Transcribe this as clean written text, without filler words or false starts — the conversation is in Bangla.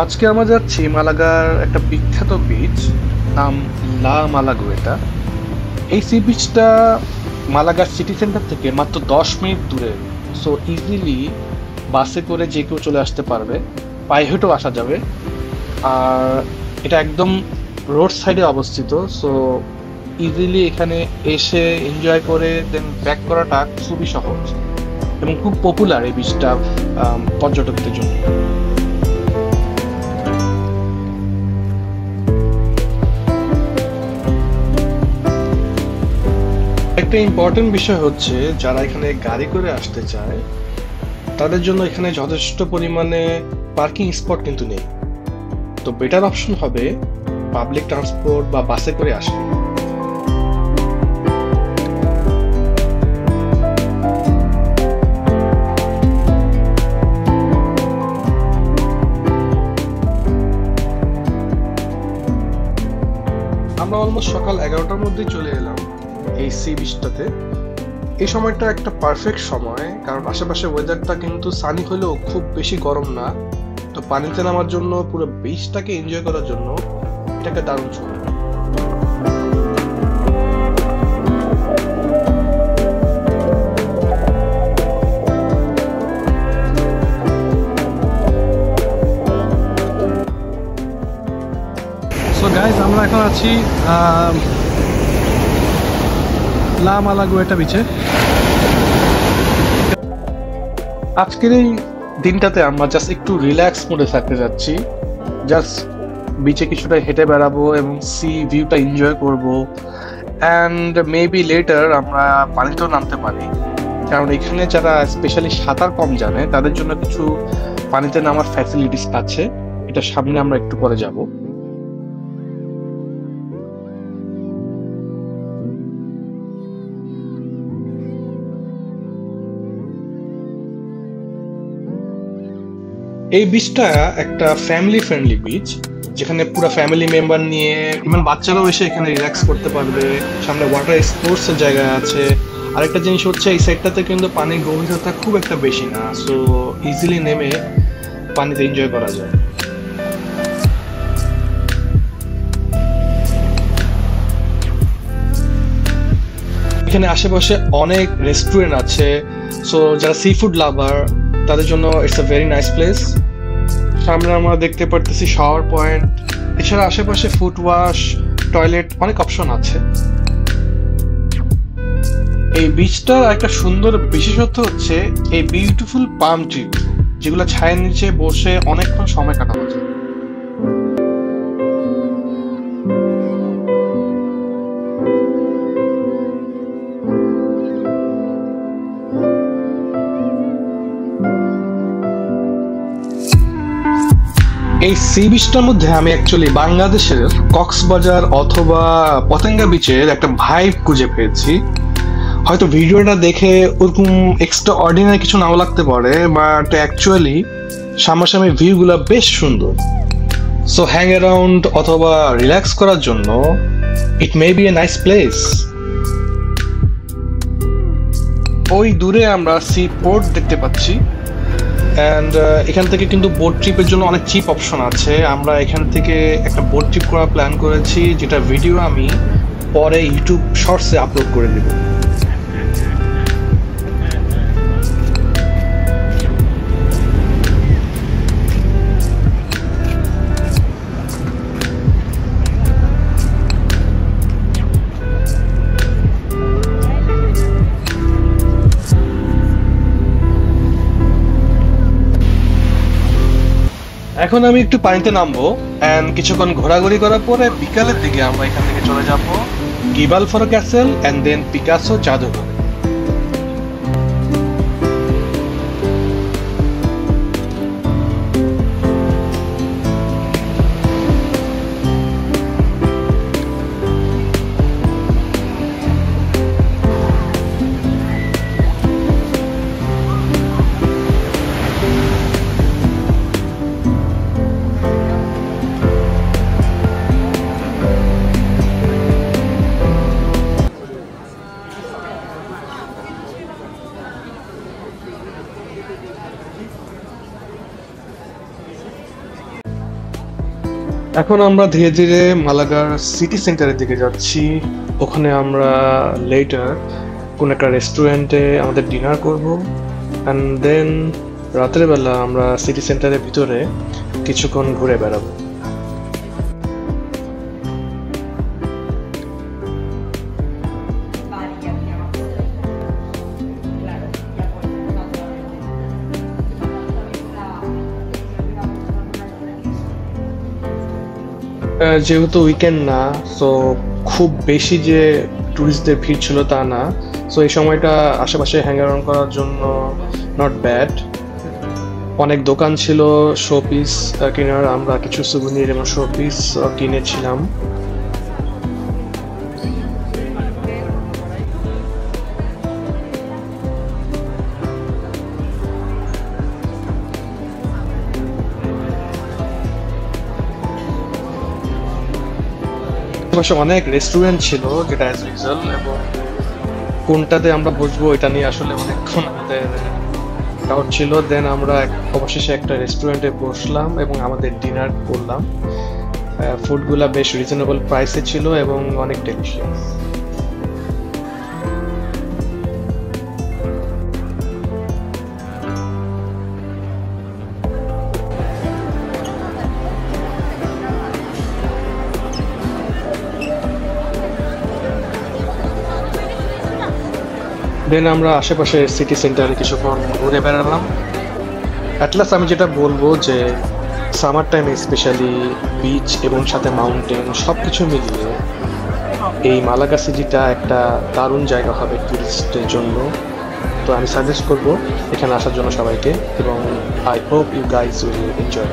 আজকে আমরা যাচ্ছি মালাগার একটা বিখ্যাত বিচ, নাম লা মালাগুয়েটা। এই সি বিচটা মালাগার সিটি সেন্টার থেকে মাত্র 10 মিনিট দূরে। সো ইজিলি বাসে করে যে কেউ চলে আসতে পারবে, পায়ে হেঁটেও আসা যাবে। আর এটা একদম রোড সাইডে অবস্থিত। সো ইজিলি এখানে এসে এনজয় করে দেন ব্যাক করাটা খুবই সহজ এবং খুব পপুলার এই বিচটা পর্যটকদের জন্য। একটা ইম্পর্টেন্ট বিষয় হচ্ছে, যারা এখানে গাড়ি করে আসতে চায় তাদের জন্য এখানে যথেষ্ট পরিমাণে পার্কিং স্পট কিন্তু নেই। তো বেটার অপশন হবে পাবলিক ট্রান্সপোর্ট বা বাসে করে আসা। আমরা অলমোস্ট সকাল 11টার মধ্যেই চলে এলাম এই সি বিচটাতে। এই সময়টা একটা পারফেক্ট সময়, কারণ আশেপাশে ওয়েদারটা কিন্তু সানি হলেও খুব বেশি গরম না। তো পানিতে নামার জন্য, পুরো বিচটাকে এনজয় করার জন্য এটা একটা দারুণ সময়। সো গাইজ, আমরা এখন আছি লা মালাগুয়েটা বিচে। আজকের এই দিনটাতে আমরা জাস্ট একটু রিল্যাক্স মোডে থাকতে যাচ্ছি। জাস্ট বিচে কিছুটা হেঁটে বেড়াবো এবং সি ভিউটা এনজয় করবো। অ্যান্ড মেবি লেটার আমরা পানিতেও নামতে পারি, কারণ এখানে যারা স্পেশালি সাঁতার কম জানে তাদের জন্য কিছু পানিতে নামার ফ্যাসিলিটিস আছে। এটা সামনে আমরা একটু পরে যাব। এই বিচটা একটা ফ্যামিলি ফ্রেন্ডলি বিচ, যেখানে পুরো ফ্যামিলি মেম্বার নিয়ে ইভেন বাচ্চারাও এসে এখানে রিল্যাক্স করতে পারবে। সামনে ওয়াটার স্পোর্টস এর জায়গা আছে। আরেকটা জিনিস হচ্ছে, এই সাইডটাতে কিন্তু পানির গভীরতা খুব একটা বেশি না, সো ইজিলি নেমে পানিতে এনজয় করা যায়। এখানে আশেপাশে অনেক রেস্টুরেন্ট আছে, সো যারা সি ফুড লাভার তাদের জন্য it's a very nice place. সামনে আমরা দেখতে পারতেছি শাওয়ার পয়েন্ট। এছাড়া আশেপাশে ফুট ওয়াশ, টয়লেট, অনেক অপশন আছে। এই বিচটার একটা সুন্দর বিশেষত্ব হচ্ছে এই বিউটিফুল পাম ট্রি, যেগুলো ছায়ের নিচে বসে অনেকক্ষণ সময় কাটানো যায়। এই সি বিচটার মধ্যে আমি অ্যাকচুয়ালি বাংলাদেশের কক্সবাজার অথবা পতেঙ্গা বিচের একটা ভাইব খুঁজে পেয়েছি। হয়তো ভিডিওটা দেখে ওরকম এক্সট্রা অর্ডিনারি কিছু নাও লাগতে পারে, বাট অ্যাকচুয়ালি সামনাসামনি ভিউগুলো বেশ সুন্দর। সো হ্যাং অ্যারাউন্ড অথবা রিল্যাক্স করার জন্য it may be a nice place. ওই দূরে আমরা সি পোর্ট দেখতে পাচ্ছি। অ্যান্ড এখান থেকে কিন্তু বোট ট্রিপের জন্য অনেক চিপ অপশন আছে। আমরা এখান থেকে একটা বোট ট্রিপ করার প্ল্যান করেছি, যেটা ভিডিও আমি পরে ইউটিউব শর্টসে আপলোড করে দেব। এখন আমি একটু পানিতে নামবো, এন্ড কিছুক্ষণ ঘোরাঘুরি করার পরে বিকালের দিকে আমরা এখান থেকে চলে যাব গিবালফারো ক্যাসেল এন্ড দেন পিকাসো জাদুঘর। এখন আমরা ধীরে ধীরে মালাগার সিটি সেন্টারের দিকে যাচ্ছি। ওখানে আমরা লেটার কোন একটা রেস্টুরেন্টে আমাদের ডিনার করব, অ্যান্ড দেন রাতের বেলা আমরা সিটি সেন্টারের ভিতরে কিছুক্ষণ ঘুরে বেড়াবো। যেহেতু উইকেন্ড না, সো খুব বেশি যে ট্যুরিস্টদের ভিড় ছিল তা না। সো এই সময়টা আশেপাশে হ্যাং অ্যারাউন্ড করার জন্য নট ব্যাড। অনেক দোকান ছিল শোপিস কেনার, আমরা কিছু সুভিনির এবং শোপিস কিনেছিলাম। আশেপাশে অনেক রেস্টুরেন্ট ছিল, যেটা অ্যাজ ইউজুয়াল, এবং কোনটাতে আমরা বসবো এটা নিয়ে আসলে অনেকক্ষণ আমাদের ডাউট ছিল। দেন আমরা অবশেষে একটা রেস্টুরেন্টে বসলাম এবং আমাদের ডিনার করলাম। ফুডগুলা বেশ রিজনেবল প্রাইসে ছিল এবং অনেক ডেলিশিয়াস। দেন আমরা আশেপাশে সিটি সেন্টারে কিছুক্ষণ ঘুরে বেড়ালাম। অ্যাটলাস আমি যেটা বলবো যে সামার টাইমে স্পেশালি বিচ এবং সাথে মাউন্টেন সব কিছু মিলিয়ে এই মালাগা সিটিটা একটা দারুণ জায়গা হবে টুরিস্টের জন্য। তো আমি সাজেস্ট করবো এখানে আসার জন্য সবাইকে, এবং I hope you guys will enjoy.